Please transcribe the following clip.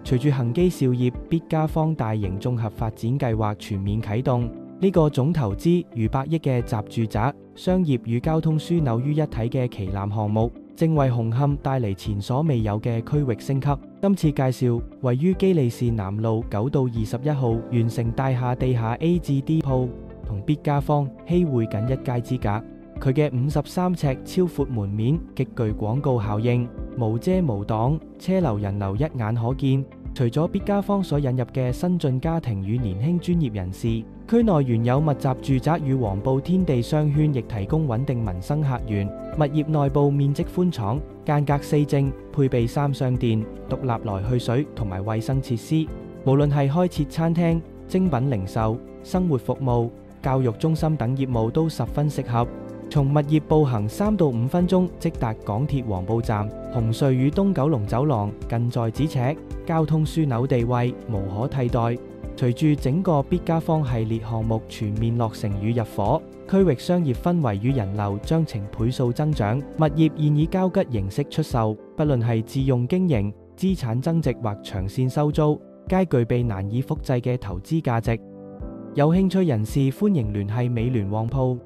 隨住恒基兆業必嘉坊大型綜合發展計劃全面啟動，呢個總投資逾100億嘅集住宅、商業與交通樞紐於一體嘅旗艦項目，正為紅磡帶嚟前所未有嘅區域升級。今次介紹位於基利士南路9到21號完成大廈地下 A 至 D 鋪，同必嘉坊禧匯僅一街之隔。佢嘅53尺超闊門面極具廣告效應，無遮無擋，車流人流一眼可見。除咗必嘉坊所引入嘅新晉家庭與年輕專業人士，區內原有密集住宅與黃埔天地商圈亦提供穩定民生客源。物業內部面積寬敞，間隔4正，配備3相電、獨立來去水同埋衛生設施。無論係開設餐廳、精品零售、生活服務、教育中心等業務都十分適合。從物業步行3到5分鐘即達港鐵黃埔站，紅隧與東九龍走廊近在咫尺，交通樞紐地位無可替代。隨住整個必嘉坊系列項目全面落成與入伙，區域商業氛圍與人流將呈倍數增長。物業現以交吉形式出售，不論係自用經營、資產增值或長線收租，皆具備難以複製嘅投資價值。有興趣人士歡迎聯繫美聯旺鋪。